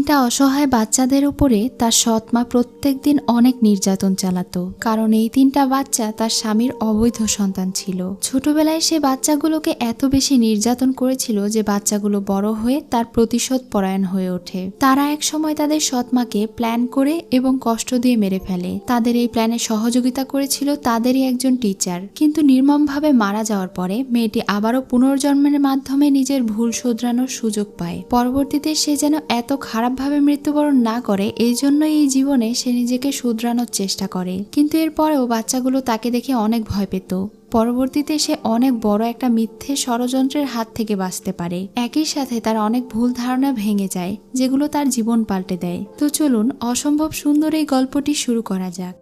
তিনটা অসহায় বাচ্চাদের উপরে তার সৎ মা প্রত্যেকদিন অনেক নির্যাতন চালাতো, কারণ এই তিনটা বাচ্চা তার স্বামীর অবৈধ সন্তান ছিল। ছোটবেলায় সে বাচ্চাগুলোকে এত বেশি নির্যাতন করেছিল যে বাচ্চাগুলো বড় হয়ে তার প্রতিশোধ পরায়ণ হয়ে ওঠে। তারা এক সময় তাদের সৎ মাকে প্ল্যান করে এবং কষ্ট দিয়ে মেরে ফেলে। তাদের এই প্ল্যানে সহযোগিতা করেছিল তাদেরই একজন টিচার, কিন্তু নির্মমভাবে মারা যাওয়ার পরে মেয়েটি আবারও পুনর্জন্মের মাধ্যমে নিজের ভুল শোধরানোর সুযোগ পায়। পরবর্তীতে সে যেন এত খারাপভাবে মৃত্যুবরণ না করে, এই জন্য এই জীবনে সে নিজেকে শুধরানোর চেষ্টা করে। কিন্তু এরপরেও বাচ্চাগুলো তাকে দেখে অনেক ভয় পেত। পরবর্তীতে সে অনেক বড় একটা মিথ্যে ষড়যন্ত্রের হাত থেকে বাঁচতে পারে। একই সাথে তার অনেক ভুল ধারণা ভেঙে যায়, যেগুলো তার জীবন পাল্টে দেয়। তো চলুন অসম্ভব সুন্দর এই গল্পটি শুরু করা যাক।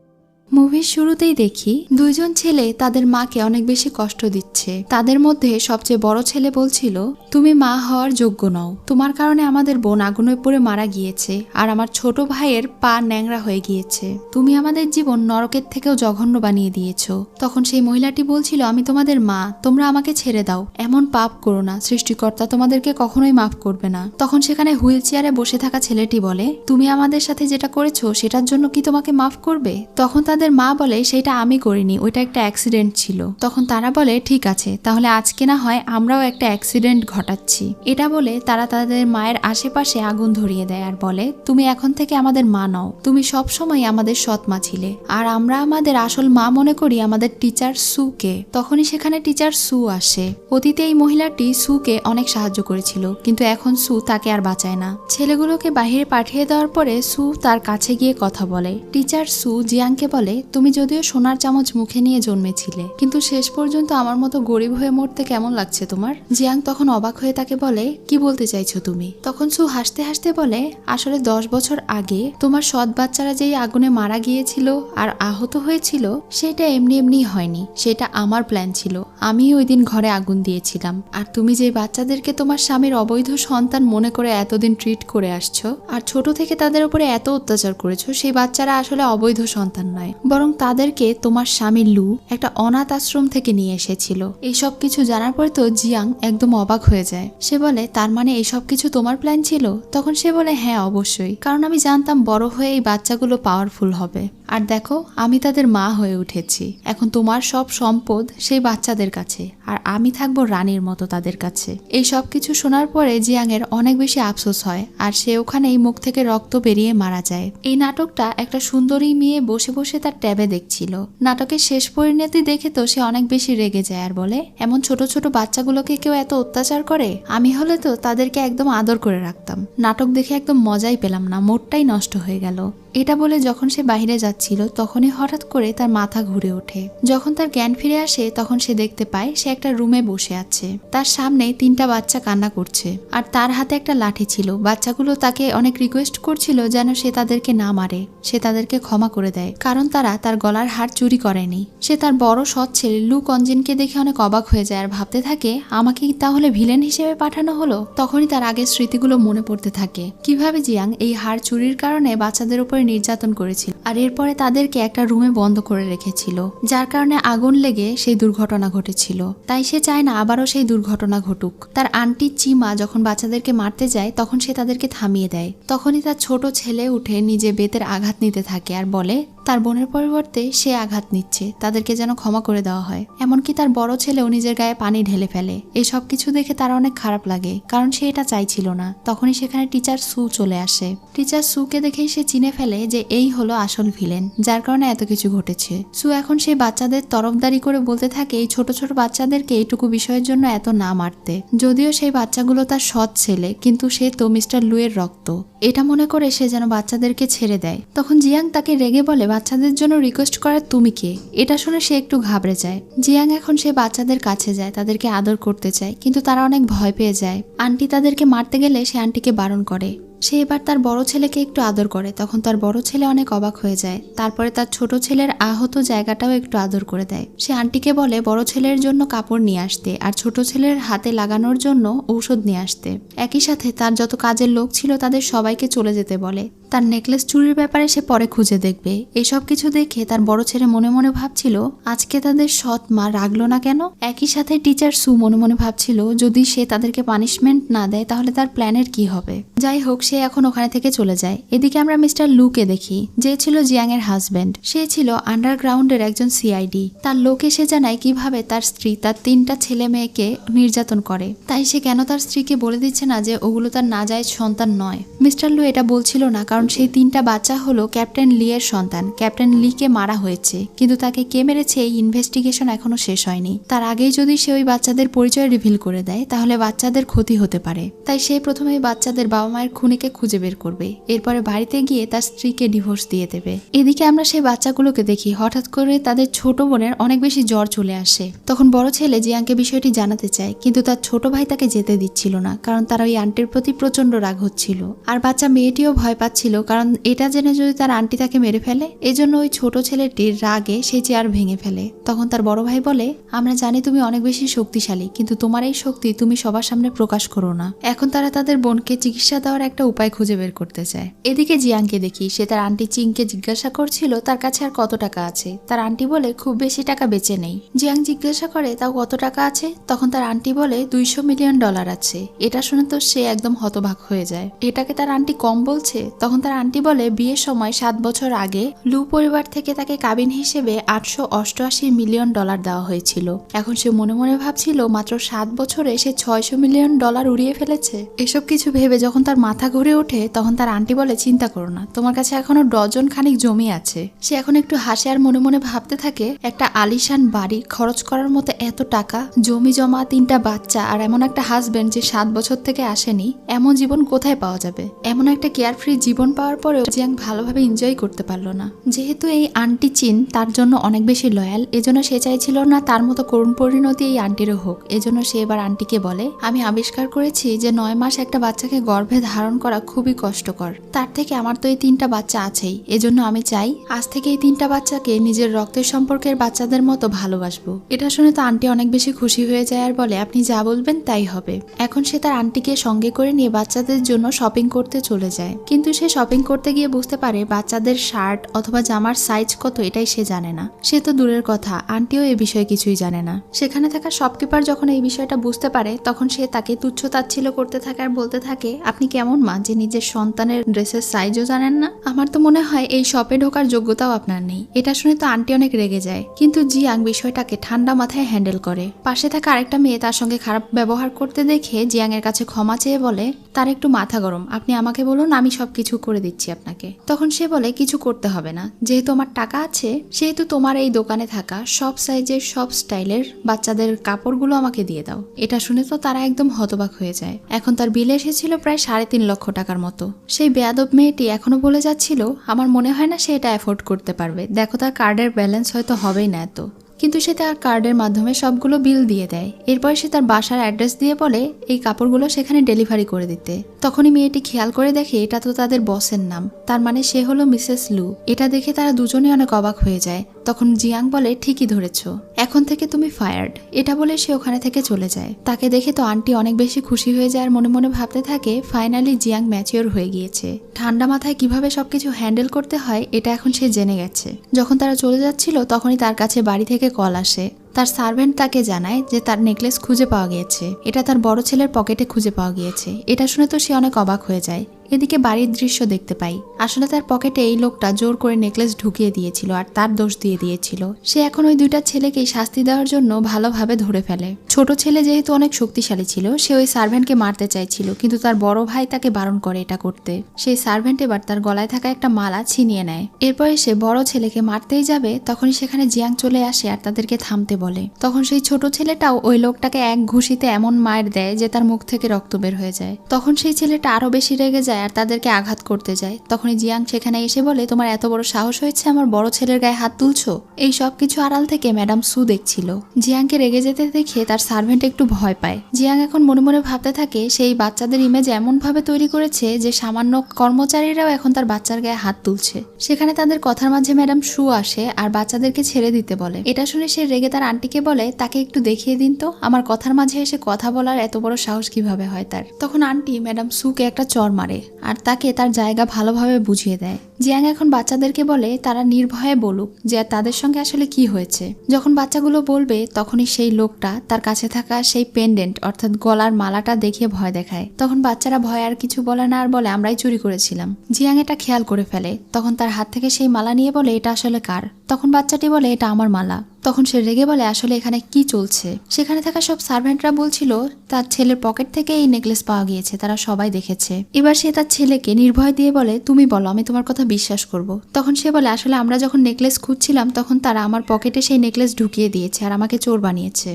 মুভির শুরুতেই দেখি দুইজন ছেলে তাদের মাকে অনেক বেশি কষ্ট দিচ্ছে। তাদের মধ্যে সবচেয়ে বড় ছেলে বলছিল, তুমি মা হওয়ার যোগ্য নও, তোমার কারণে আমাদের বোন আগুনে পড়ে মারা গিয়েছে আর আমার ছোট ভাইয়ের পা ন্যাংরা হয়ে গিয়েছে। তুমি আমাদের জীবন নরকের থেকেও জঘন্য বানিয়ে দিয়েছো। তখন সেই মহিলাটি বলছিল, আমি তোমাদের মা, তোমরা আমাকে ছেড়ে দাও, এমন পাপ করো না, সৃষ্টিকর্তা তোমাদেরকে কখনোই মাফ করবে না। তখন সেখানে হুইল চেয়ারে বসে থাকা ছেলেটি বলে, তুমি আমাদের সাথে যেটা করেছো সেটার জন্য কি তোমাকে মাফ করবে? তখন তাদের মা বলে, সেটা আমি করিনি, ওইটা একটা অ্যাক্সিডেন্ট ছিল। তখন তারা বলে, ঠিক আছে, তাহলে আজকে না হয় আমরাও একটা অ্যাক্সিডেন্ট ঘটাচ্ছি। এটা বলে তারা তাদের মায়ের আশেপাশে আগুন ধরিয়ে দেয় আর বলে, তুমি এখন থেকে আমাদের মা নও, তুমি সব সময় আমাদের সৎ মা ছিলে, আর আমরা আমাদের আসল মা মনে করি আমাদের টিচার সুকে। তখনই সেখানে টিচার সু আসে। অতীতে এই মহিলাটি সুকে অনেক সাহায্য করেছিল, কিন্তু এখন সু তাকে আর বাঁচায় না। ছেলেগুলোকে বাহিরে পাঠিয়ে দেওয়ার পরে সু তার কাছে গিয়ে কথা বলে। টিচার সু জিয়াংকে বলে, তুমি যদিও সোনার চামচ মুখে নিয়ে জন্মেছিলে, কিন্তু শেষ পর্যন্ত আমার মতো গরিব হয়ে মরতে কেমন লাগছে তোমার? জিয়াং তখন অবাক হয়ে তাকে বলে, কি বলতে চাইছো তুমি? তখন সু হাসতে হাসতে বলে, আসলে 10 বছর আগে তোমার সৎ বাচ্চারা যেই আগুনে মারা গিয়েছিল আর আহত হয়েছিল, সেটা এমনি এমনি হয়নি, সেটা আমার প্ল্যান ছিল। আমি ওই দিন ঘরে আগুন দিয়েছিলাম। আর তুমি যে বাচ্চাদেরকে তোমার স্বামীর অবৈধ সন্তান মনে করে এতদিন ট্রিট করে আসছো আর ছোট থেকে তাদের উপরে এত অত্যাচার করেছো, সেই বাচ্চারা আসলে অবৈধ সন্তান নয়, বরং তাদেরকে তোমার স্বামী লু একটা অনাথ আশ্রম থেকে নিয়ে এসেছিল। এইসব কিছু জানার পরে তো জিয়াং একদম অবাক হয়ে যায়। সে বলে, তার মানে এইসব কিছু তোমার প্ল্যান ছিল? তখন সে বলে, হ্যাঁ অবশ্যই, কারণ আমি জানতাম বড় হয়ে এই বাচ্চাগুলো পাওয়ারফুল হবে। আর দেখো, আমি তাদের মা হয়ে উঠেছি। এখন তোমার সব সম্পদ সেই বাচ্চাদের কাছে, আর আমি থাকবো রানীর মতো তাদের কাছে। এই সব কিছু শোনার পরে জিয়াং এর অনেক বেশি আফসোস হয়, আর সে ওখানেই মুখ থেকে রক্ত বেরিয়ে মারা যায়। এই নাটকটা একটা সুন্দরী মেয়ে বসে বসে তার ট্যাবে দেখছিল। নাটকের শেষ পরিণতি দেখে তো সে অনেক বেশি রেগে যায় আর বলে, এমন ছোট ছোট বাচ্চাগুলোকে কেউ এত অত্যাচার করে? আমি হলে তো তাদেরকে একদম আদর করে রাখতাম। নাটক দেখে একদম মজাই পেলাম না, মোডটাই নষ্ট হয়ে গেল। এটা বলে যখন সে বাইরে যাচ্ছিল, তখনই হঠাৎ করে তার মাথা ঘুরে ওঠে। যখন তার জ্ঞান ফিরে আসে, তখন সে দেখতে পায় সে একটা রুমে বসে আছে। তার সামনে 3টা বাচ্চা কান্না করছে, আর তার হাতে একটা লাঠি ছিল। বাচ্চাগুলো তাকে অনেক রিকোয়েস্ট করছিল যেন সে তাদেরকে না মারে, সে তাদেরকে ক্ষমা করে দেয়, কারণ তারা তার গলার হার চুরি করেনি। সে তার বড় সৎ ছেলে লু কনজিনকে দেখে অনেক অবাক হয়ে যায় আর ভাবতে থাকে, আমাকে তাহলে ভিলেন হিসেবে পাঠানো হলো। তখনই তার আগের স্মৃতিগুলো মনে পড়তে থাকে, কিভাবে জিয়াং এই হার চুরির কারণে বাচ্চাদের উপরে নির্যাতন করেছিল, আর এরপরে তাদেরকে একটা রুমে বন্ধ করে রেখেছিল, যার কারণে আগুন লেগে সেই দুর্ঘটনা ঘটেছিল। তাই সে চায় না আবারও সেই দুর্ঘটনা ঘটুক। তার আন্টি চিমা যখন বাচ্চাদেরকে মারতে যায়, তখন সে তাদেরকে থামিয়ে দেয়। তখনই তার ছোট ছেলে উঠে নিজে বেতের আঘাত নিতে থাকে আর বলে, তার বোনের পরিবর্তে সে আঘাত নিচ্ছে, তাদেরকে যেন ক্ষমা করে দেওয়া হয়। এমনকি তার বড় ছেলেও নিজের গায়ে পানি ঢেলে ফেলে। এই সব কিছু দেখে তার অনেক খারাপ লাগে, কারণ সে এটা চাইছিল না। তখনই সেখানে টিচার সু চলে আসে। টিচার সুকে দেখেই সে চিনে ফেলে যে এই হলো আসল ভিলেন, যার কারণে এত কিছু ঘটেছে। সু এখন সেই বাচ্চাদের তরফদারি করে বলতে থাকে এই ছোট ছোট বাচ্চাদেরকে এইটুকু বিষয়ের জন্য এত না মারতে। যদিও সেই বাচ্চাগুলো তার সৎ ছেলে, কিন্তু সে তো মিস্টার লুয়ের রক্ত। এটা মনে করে সে যেন বাচ্চাদেরকে ছেড়ে দেয়। তখন জিয়াং তাকে রেগে বলে, বাচ্চাদের জন্য রিকোয়েস্ট করার তুমি কে? এটা শুনে সে একটু ঘাবড়ে যায়। জিয়াং এখন সে বাচ্চাদের কাছে যায়, তাদেরকে আদর করতে চায়, কিন্তু তারা অনেক ভয় পেয়ে যায়। আন্টি তাদেরকে মারতে গেলে সে আন্টিকে বারণ করে। সে এবার তার বড় ছেলেকে একটু আদর করে। তখন তার বড় ছেলে অনেক অবাক হয়ে যায়। তারপরে তার ছোট ছেলের আহত জায়গাটাও একটু আদর করে দেয়। সে আন্টিকে বলে বড় ছেলের জন্য কাপড় নিয়ে আসতে আর ছোট ছেলের হাতে লাগানোর জন্য ঔষধ নিয়ে আসতে। একই সাথে তার যত কাজের লোক ছিল তাদের সবাইকে চলে যেতে বলে। তার নেকলেস চুরির ব্যাপারে সে পরে খুঁজে দেখবে। এসব কিছু দেখে তার বড় ছেলে মনে মনে ভাবছিল আজকে তাদের সৎ মা রাগলো না কেন। একই সাথে টিচার সু মনে মনে ভাবছিল যদি সে তাদেরকে পানিশমেন্ট না দেয় তাহলে তার প্ল্যানের কি হবে। যাই হোক, সে এখন ওখানে থেকে চলে যায়। এদিকে আমরা মিস্টার লুকে দেখি, যে ছিল জিয়াং এর হাজবেন্ড। সে ছিল আন্ডারগ্রাউন্ডের একজন সিআইডি। তার লোক এসে জানায় কিভাবে তার স্ত্রী তার 3টা ছেলে মেয়েকে নির্যাতন করে। তাই সে কেন তার স্ত্রীকে বলে দিচ্ছে না যে ওগুলো তার নাজায়েজ সন্তান নয়। মিস্টার লু এটা বলছিল না কারণ সেই 3টা বাচ্চা হলো ক্যাপ্টেন লি এর সন্তান। ক্যাপ্টেন লি কে মারা হয়েছে, কিন্তু তাকে কে মেরেছে এই ইনভেস্টিগেশন এখনো শেষ হয়নি। তার আগেই যদি সে ওই বাচ্চাদের পরিচয় রিভিল করে দেয় তাহলে বাচ্চাদের ক্ষতি হতে পারে। তাই সে প্রথমে বাচ্চাদের বাবা মায়ের খুনিকে খুঁজে বের করবে, এরপরে বাড়িতে গিয়ে তার স্ত্রীকে ডিভোর্স দিয়ে দেবে। এদিকে আমরা সেই বাচ্চাগুলোকে দেখি হঠাৎ করে তাদের ছোট বোনের অনেক বেশি জ্বর চলে আসে। তখন বড় ছেলে জিয়াংকে বিষয়টি জানাতে চায়, কিন্তু তার ছোট ভাই তাকে যেতে দিচ্ছিল না কারণ তার ওই আন্টির প্রতি প্রচন্ড রাগ হচ্ছিল। আর বাচ্চা মেয়েটিও ভয় পাচ্ছিল কারণ এটা জেনে যদি তার আন্টি তাকে মেরে ফেলে। এজন্য ওই ছোট ছেলেটির রাগে সেই চেয়ার ভেঙে ফেলে। তখন তার বড় ভাই বলে, আমরা জানি তুমি অনেক বেশি শক্তিশালী, কিন্তু তোমার এই শক্তি তুমি সবার সামনে প্রকাশ করো না। এখন তারা তাদের বোনকে চিকিৎসা দেওয়ার একটা উপায় খুঁজে বের করতে চায়। এদিকে জিয়াংকে দেখি, সে তার আন্টি চিংকে জিজ্ঞাসা করছিল তার কাছে আর কত টাকা আছে। তার আন্টি বলে খুব বেশি টাকা বেঁচে নেই। জিয়াং জিজ্ঞাসা করে তাও কত টাকা আছে। তখন তার আন্টি বলে $200 মিলিয়ন আছে। এটা শুনে তো সে একদম হতবাক হয়ে যায়। এটাকে তার আন্টি কম বলছে। তখন তার আন্টি বলে বিয়ের সময় 7 বছর আগে লু পরিবার থেকে তাকে কাবিন হিসেবে $888 মিলিয়ন দেওয়া হয়েছিল। এখন সে মনে মনে ভাবছিল মাত্র 7 বছরে সে $600 মিলিয়ন উড়িয়ে ফেলেছে। এসব কিছু ভেবে যখন তার মাথা ঘুরে ওঠে তখন তার আন্টি বলে, চিন্তা করো না, তোমার কাছে এখনো ডজন খানিক জমি আছে। সে এখন একটু হাসে আর মনে মনে ভাবতে থাকে একটা আলিশান বাড়ি খরচ করার মতো এত টাকা, জমি জমা, 3টা বাচ্চা আর এমন একটা হাজবেন্ড যে 7 বছর থেকে আসেনি, এমন জীবন কোথায় পাওয়া যাবে। এমন একটা কেয়ারফ্রি জীবন পাওয়ার পরেও জিয়াং ভালোভাবে এনজয় করতে পারলো না। যেহেতু এই আন্টি চিন তার জন্য অনেক বেশি লয়াল, এজন্য সে চাইছিল না তার মতো করুণ পরিণতি এই আন্টিরও হোক। এজন্য সে এবার আন্টিকে বলে, আমি আবিষ্কার করেছি যে 9 মাস একটা বাচ্চাকে গর্ভে ধারণ করা খুবই কষ্টকর। তার থেকে আমার তো এই 3টা বাচ্চা আছেই, এজন্য আমি চাই আজ থেকে এই 3টা বাচ্চাকে নিজের রক্তের সম্পর্কের বাচ্চাদের মতো ভালোবাসবো। এটা শুনে তো আন্টি অনেক বেশি খুশি হয়ে যায় আর বলে, আপনি যা বলবেন তাই হবে। এখন সে তার আন্টিকে সঙ্গে করে নিয়ে বাচ্চাদের জন্য শপিং করতে চলে যায়। কিন্তু সে শপিং করতে গিয়ে বুঝতে পারে বাচ্চাদের শার্ট অথবা জামার সাইজ কত এটাই সে জানে না। সে তো দূরের কথা, আন্টিও এই বিষয়ে কিছুই জানে না। সেখানে থাকা শপকিপার যখন এই বিষয়টা বুঝতে পারে তখন সে তাকে তুচ্ছ তাচ্ছিল্য করতে থাকে আর বলতে থাকে, আপনি কেমন মা যে নিজের সন্তানের ড্রেসের সাইজও জানেন না? আমার তো মনে হয় এই শপে ঢোকার যোগ্যতাও আপনার নেই। এটা শুনে তো আন্টি অনেক রেগে যায়, কিন্তু জিয়াং বিষয়টাকে ঠান্ডা মাথায় হ্যান্ডেল করে। পাশে থাকা আরেকটা মেয়ে তার সঙ্গে খারাপ ব্যবহার করতে দেখে জিয়াং এর কাছে ক্ষমা চেয়ে বলে, তার একটু মাথা গরম, আপনি আমাকে বলুন, আমি সবকিছু করে দিচ্ছি আপনাকে। তখন সে বলে, কিছু করতে হবে না, যেহেতু আমার টাকা আছে সেহেতু তোমার এই দোকানে থাকা সব সাইজের সব স্টাইলের বাচ্চাদের কাপড়গুলো আমাকে দিয়ে দাও। এটা শুনে তো তারা একদম হতবাক হয়ে যায়। এখন তার বিল এসেছিল প্রায় 3.5 লক্ষ টাকার মতো। সেই বেয়াদব মেয়েটি এখনো বলে যাচ্ছিল, আমার মনে হয় না সে এটা অ্যাফোর্ড করতে পারবে, দেখো তার কার্ডের ব্যালেন্স হয়তো হবেই না এত। কিন্তু সে তার কার্ডের মাধ্যমে সবগুলো বিল দিয়ে দেয়। এরপর সে তার বাসার অ্যাড্রেস দিয়ে বলে এই কাপড়গুলো সেখানে ডেলিভারি করে দিতে। তখনই মেয়েটি খেয়াল করে দেখে এটা তো তাদের বসের নাম, তার মানে সে হলো মিসেস লু। এটা দেখে তারা দুজনেই অনেক অবাক হয়ে যায়। তখন জিয়াং বলে, ঠিকই ধরেছ, এখন থেকে তুমি ফায়ার্ড। এটা বলে সে ওখানে থেকে চলে যায়। তাকে দেখে তো আন্টি অনেক বেশি খুশি হয়ে যায় আর মনে মনে ভাবতে থাকে ফাইনালি জিয়াং ম্যাচিওর হয়ে গিয়েছে। ঠান্ডা মাথায় কিভাবে সবকিছু হ্যান্ডেল করতে হয় এটা এখন সে জেনে গেছে। যখন তারা চলে যাচ্ছিল তখনই তার কাছে বাড়ি থেকে কল আসে। তার সার্ভেন্ট তাকে জানায় যে তার নেকলেস খুঁজে পাওয়া গিয়েছে, এটা তার বড় ছেলের পকেটে খুঁজে পাওয়া গিয়েছে। এটা শুনে তো সে অনেক অবাক হয়ে যায়। এদিকে বাড়ির দৃশ্য দেখতে পাই। আসলে তার পকেটে এই লোকটা জোর করে নেকলেস ঢুকিয়ে দিয়েছিল আর তার দোষ দিয়ে দিয়েছিল। সে এখন ওই 2টা ছেলেকেই শাস্তি দেওয়ার জন্য ভালোভাবে ধরে ফেলে। ছোট ছেলে যেহেতু অনেক শক্তিশালী ছিল সে ওই সার্ভেন্টকে মারতে চাইছিল, কিন্তু তার বড় ভাই তাকে বারণ করে এটা করতে। সেই সার্ভেন্ট এবার তার গলায় থাকা একটা মালা ছিনিয়ে নেয়। এরপরে সে বড় ছেলেকে মারতেই যাবে তখনই সেখানে জিয়াং চলে আসে আর তাদেরকে থামতে বলে। তখন সেই ছোট ছেলেটাও ওই লোকটাকে এক ঘুষিতে এমন মার দেয় যে তার মুখ থেকে রক্ত বের হয়ে যায়। তখন সেই ছেলেটা আরো বেশি রেগে যায় আর তাদেরকে আঘাত করতে যায়। তখনই জিয়াং সেখানে এসে বলে, তোমার এত বড় সাহস হয়েছে আমার বড় ছেলের গায়ে হাত তুলছো? এই সব কিছু আড়াল থেকে ম্যাডাম সু দেখছিল। জিয়াংকে রেগে যেতে দেখে তার সার্ভেন্ট একটু ভয় পায়। জিয়াং এখন মনে মনে ভাবতে থাকে সেই বাচ্চাদের ইমেজ এমন ভাবে তৈরি করেছে যে সামান্য কর্মচারীরাও এখন তার বাচ্চার গায়ে হাত তুলছে। সেখানে তাদের কথার মাঝে ম্যাডাম সু আসে আর বাচ্চাদেরকে ছেড়ে দিতে বলে। এটা শুনে সে রেগে তার আন্টিকে বলে, তাকে একটু দেখিয়ে দিন তো আমার কথার মাঝে এসে কথা বলার এত বড় সাহস কিভাবে হয় তার। তখন আন্টি ম্যাডাম সুকে একটা চড় মারে আর তাকে তার জায়গা ভালোভাবে বুঝিয়ে দেয়। জিয়াং এখন বাচ্চাদেরকে বলে তারা নির্ভয়ে বলুক যে তাদের সঙ্গে আসলে কি হয়েছে। যখন বাচ্চাগুলো বলবে তখনই সেই লোকটা তার কাছে থাকা সেই পেন্ডেন্ট অর্থাৎ গলার মালাটা দেখিয়ে ভয় দেখায়। তখন বাচ্চারা ভয় আর কিছু বলে না, আর বলে আমরাই চুরি করেছিলাম। জিয়াং এটা খেয়াল করে ফেলে, তখন তার হাত থেকে সেই মালা নিয়ে বলে এটা আসলে কার। তখন বাচ্চাটি বলে এটা আমার মালা। তখন সে রেগে বলে আসলে এখানে কি চলছে। সেখানে থাকা সব সার্ভেন্টরা বলছিল তার ছেলের পকেট থেকে এই নেকলেস পাওয়া গিয়েছে, তারা সবাই দেখেছে। এবার সে তার ছেলেকে নির্ভয় দিয়ে বলে তুমি বলো, আমি তোমার কথা বিশ্বাস করব। তখন সে বলে আসলে আমরা যখন নেকলেস খুঁজছিলাম তখন তারা আমার পকেটে সেই নেকলেস ঢুকিয়ে দিয়েছে আর আমাকে চোর বানিয়েছে।